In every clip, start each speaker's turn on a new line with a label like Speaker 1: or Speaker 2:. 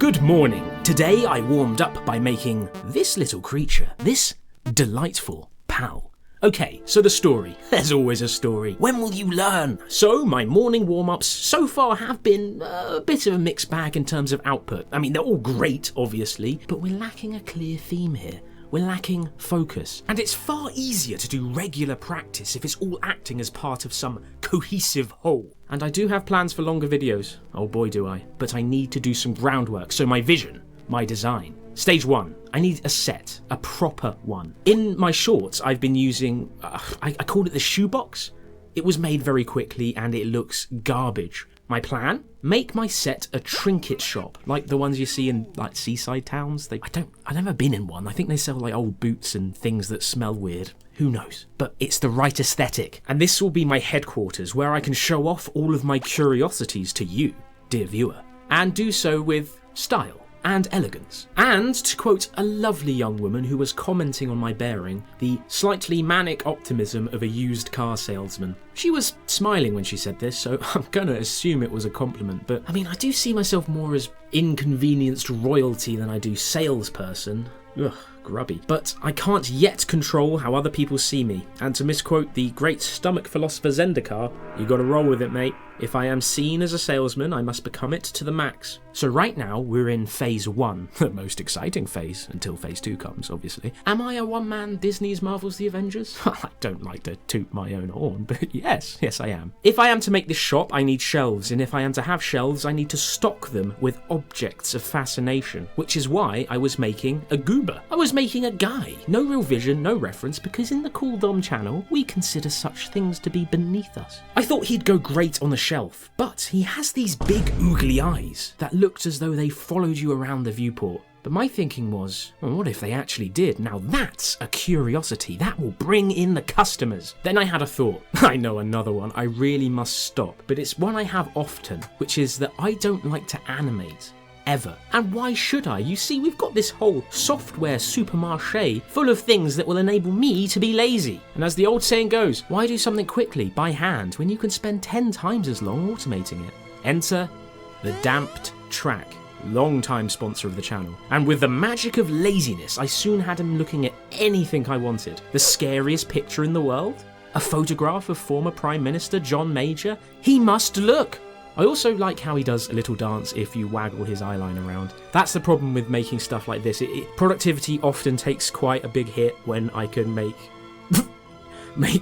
Speaker 1: Good morning. Today I warmed up by making this little creature, this delightful pal. Okay, so the story. There's always a story. When will you learn? So, my morning warm-ups so far have been a bit of a mixed bag in terms of output. I mean, they're all great, obviously, but we're lacking a clear theme here. We're lacking focus. And it's far easier to do regular practice if it's all acting as part of some cohesive whole. And I do have plans for longer videos. Oh boy do I. But I need to do some groundwork, so my vision, my design. Stage 1, I need a set, a proper one. In my shorts, I've been using, I called it the shoebox. It was made very quickly and it looks garbage. My plan? Make my set a trinket shop, like the ones you see in like seaside towns. I've never been in one. I think they sell like old boots and things that smell weird. Who knows? But it's the right aesthetic. And this will be my headquarters where I can show off all of my curiosities to you, dear viewer, and do so with style and elegance. And, to quote a lovely young woman who was commenting on my bearing, the slightly manic optimism of a used car salesman. She was smiling when she said this, so I'm gonna assume it was a compliment, but I mean, I do see myself more as inconvenienced royalty than I do salesperson. Ugh, grubby. But I can't yet control how other people see me, and to misquote the great stomach philosopher Zendikar, you gotta roll with it, mate. If I am seen as a salesman, I must become it to the max. So right now, we're in phase 1, the most exciting phase, until phase 2 comes, obviously. Am I a one-man Disney's Marvel's The Avengers? I don't like to toot my own horn, but yes, I am. If I am to make this shop, I need shelves, and if I am to have shelves, I need to stock them with objects of fascination, which is why I was making a goober. I was making a guy. No real vision, no reference, because in the Cool Dom channel, we consider such things to be beneath us. I thought he'd go great on the shelf, but he has these big oogly eyes that looked as though they followed you around the viewport. But my thinking was, well, what if they actually did? Now that's a curiosity. That will bring in the customers. Then I had a thought. I know another one. I really must stop. But it's one I have often, which is that I don't like to animate. Ever. And why should I? You see, we've got this whole software supermarché full of things that will enable me to be lazy. And as the old saying goes, why do something quickly, by hand, when you can spend 10 times as long automating it? Enter the damped track. Long-time sponsor of the channel. And with the magic of laziness, I soon had him looking at anything I wanted. The scariest picture in the world? A photograph of former Prime Minister John Major? He must look! I also like how he does a little dance if you waggle his eyeline around. That's the problem with making stuff like this. Productivity often takes quite a big hit when I can make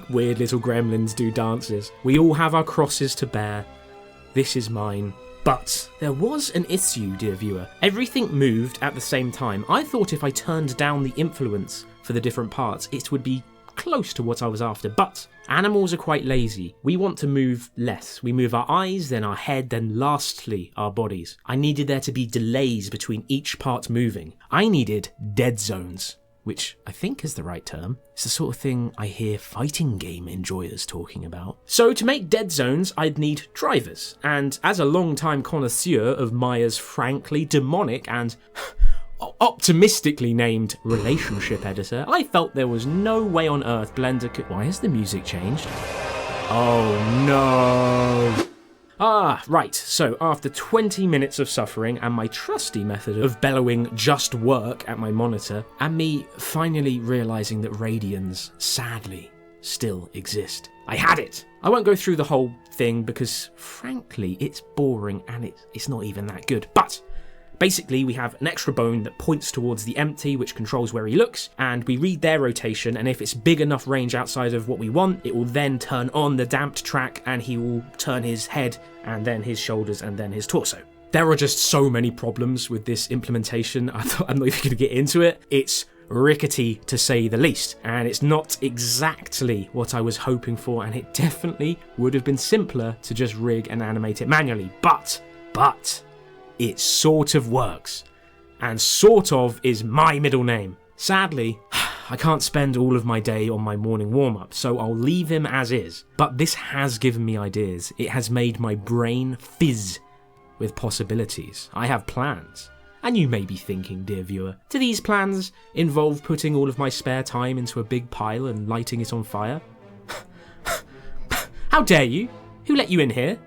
Speaker 1: weird little gremlins do dances. We all have our crosses to bear. This is mine. But there was an issue, dear viewer. Everything moved at the same time. I thought if I turned down the influence for the different parts, it would be close to what I was after, but animals are quite lazy. We want to move less. We move our eyes, then our head, then lastly our bodies. I needed there to be delays between each part moving. I needed dead zones, which I think is the right term. It's the sort of thing I hear fighting game enjoyers talking about. So to make dead zones, I'd need drivers, and as a long-time connoisseur of Maya's frankly demonic and optimistically named relationship editor, I felt there was no way on earth Blender could... Why has the music changed? Oh no! Right, so after 20 minutes of suffering and my trusty method of bellowing just work at my monitor, and me finally realising that radians, sadly, still exist, I had it! I won't go through the whole thing because, frankly, it's boring and it's not even that good, but basically, we have an extra bone that points towards the empty, which controls where he looks, and we read their rotation, and if it's big enough range outside of what we want, it will then turn on the damped track, and he will turn his head, and then his shoulders, and then his torso. There are just so many problems with this implementation, I thought I'm not even going to get into it. It's rickety, to say the least, and it's not exactly what I was hoping for, and it definitely would have been simpler to just rig and animate it manually, but... it sort of works. And sort of is my middle name. Sadly, I can't spend all of my day on my morning warm-up, so I'll leave him as is. But this has given me ideas. It has made my brain fizz with possibilities. I have plans. And you may be thinking, dear viewer, do these plans involve putting all of my spare time into a big pile and lighting it on fire? How dare you? Who let you in here?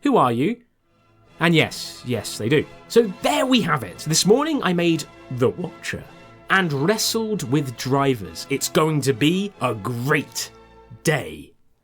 Speaker 1: Who are you? And yes, they do. So there we have it. This morning I made The Watcher and wrestled with drivers. It's going to be a great day.